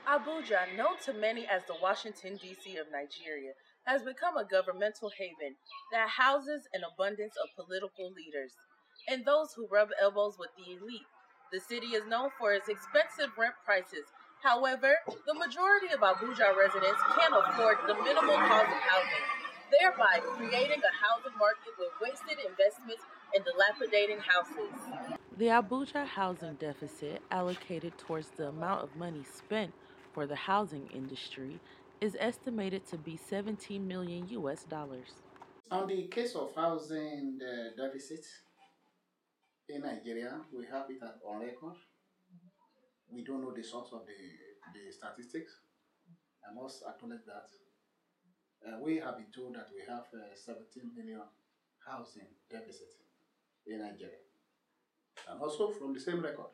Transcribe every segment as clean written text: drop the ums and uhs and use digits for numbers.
Abuja, known to many as the Washington, D.C. of Nigeria, has become a governmental haven that houses an abundance of political leaders and those who rub elbows with the elite. The city is known for its expensive rent prices. However, the majority of Abuja residents can't afford the minimal cost of housing, thereby creating a housing market with wasted investments and dilapidating houses. The Abuja housing deficit allocated towards the amount of money spent for the housing industry is estimated to be 17 million US dollars. On the case of housing deficit in Nigeria, we have it on record. We don't know the source of the statistics. I must acknowledge that. We have been told that we have 17 million housing deficit in Nigeria. And also from the same record,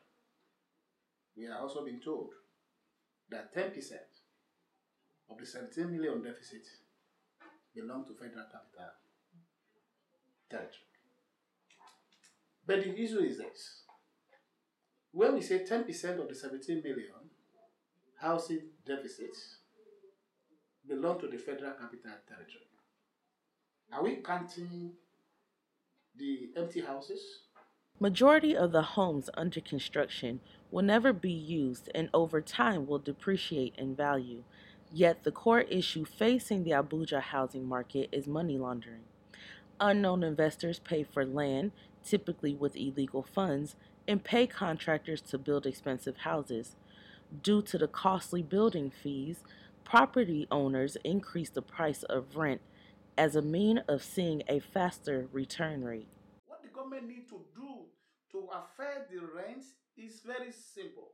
we are also being told that 10% of the 17 million deficit belong to Federal Capital Territory. But the issue is this. When we say 10% of the 17 million housing deficits belong to the Federal Capital Territory, are we counting the empty houses? Majority of the homes under construction will never be used and over time will depreciate in value. Yet the core issue facing the Abuja housing market is money laundering. Unknown investors pay for land, typically with illegal funds, and pay contractors to build expensive houses. Due to the costly building fees, property owners increase the price of rent as a means of seeing a faster return rate. What the government need to do to affect the rents is very simple.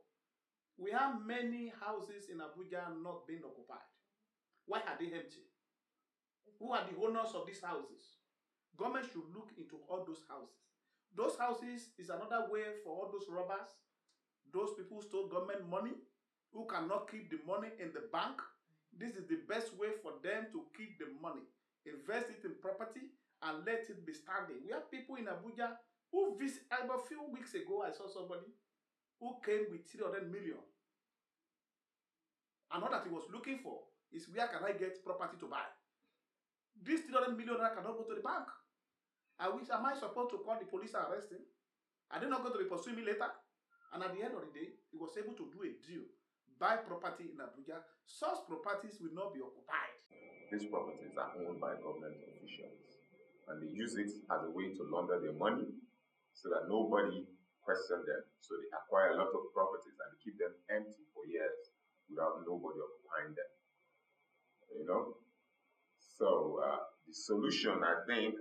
We have many houses in Abuja not being occupied. Why are they empty? Who are the owners of these houses? Government should look into all those houses. Those houses is another way for all those robbers, those people who stole government money, who cannot keep the money in the bank. This is the best way for them to keep the money. Invest it in property and let it be standing. We have people in Abuja who visit. About a few weeks ago, I saw somebody who came with 300 million. And all that he was looking for is where can I get property to buy? This 300 million cannot go to the bank. Am I supposed to call the police and arrest him? Are they not going to be pursuing me later? And at the end of the day, he was able to do a deal, buy property in Abuja. Such properties will not be occupied. These properties are owned by government officials, and they use it as a way to launder their money so that nobody questions them. So they acquire a lot of properties and they keep them empty for years without nobody occupying them. You know? So the solution, I think,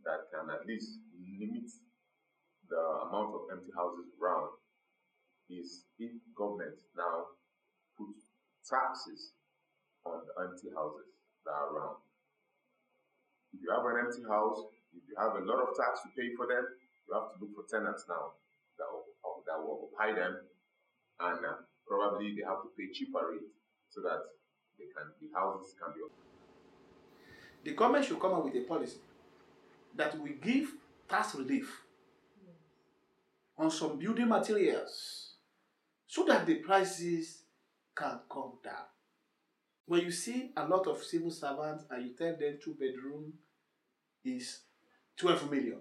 that can at least limit the amount of empty houses around is if government now put taxes on the empty houses that are around. If you have an empty house, if you have a lot of tax to pay for them, you have to look for tenants now that will occupy them, and probably they have to pay cheaper rate so that the houses can be. The government should come up with a policy that will give tax relief on some building materials so that the prices can come down. When you see a lot of civil servants and you tell them 2-bedroom is 12 million,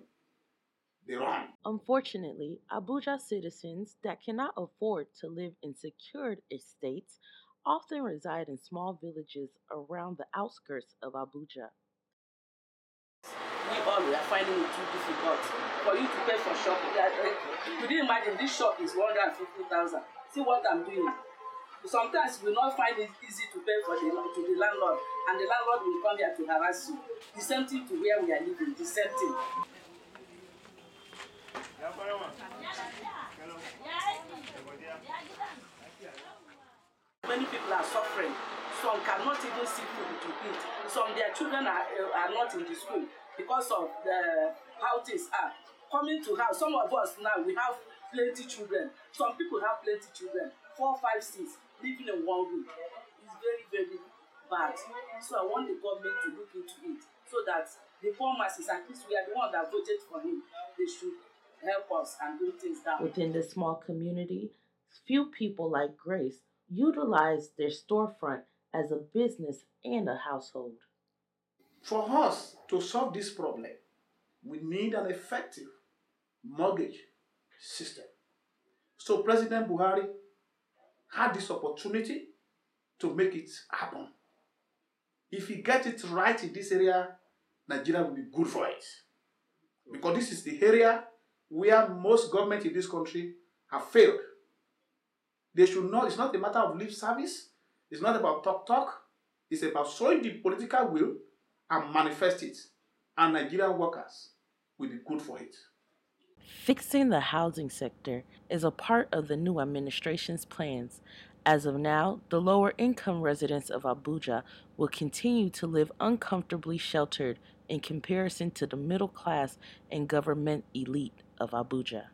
they run. Unfortunately, Abuja citizens that cannot afford to live in secured estates often reside in small villages around the outskirts of Abuja. We all are finding it too difficult for you to pay for shopping. Could you imagine this shop is 150,000? See what I'm doing. Sometimes you will not find it easy to pay to the landlord, and the landlord will come here to harass you. The same thing to where we are living, the same thing. Many people are suffering. Some cannot even see food to eat. Some their children are not in the school because of how things are. Coming to house, some of us now we have plenty children. Some people have plenty children, 4, 5, 6, living in one room. It's very, very bad. So I want the government to look into it so that the poor masses, at least we are the ones that voted for him, they should help us and do things down. Within this small community, few people like Grace utilize their storefront as a business and a household. For us to solve this problem, we need an effective mortgage system. So President Buhari had this opportunity to make it happen. If he gets it right in this area, Nigeria will be good for it. Because this is the area where most governments in this country have failed. They should not, it's not a matter of lip service, it's not about talk, it's about showing the political will and manifest it. And Nigerian workers will be good for it. Fixing the housing sector is a part of the new administration's plans. As of now, the lower income residents of Abuja will continue to live uncomfortably sheltered in comparison to the middle class and government elite of Abuja.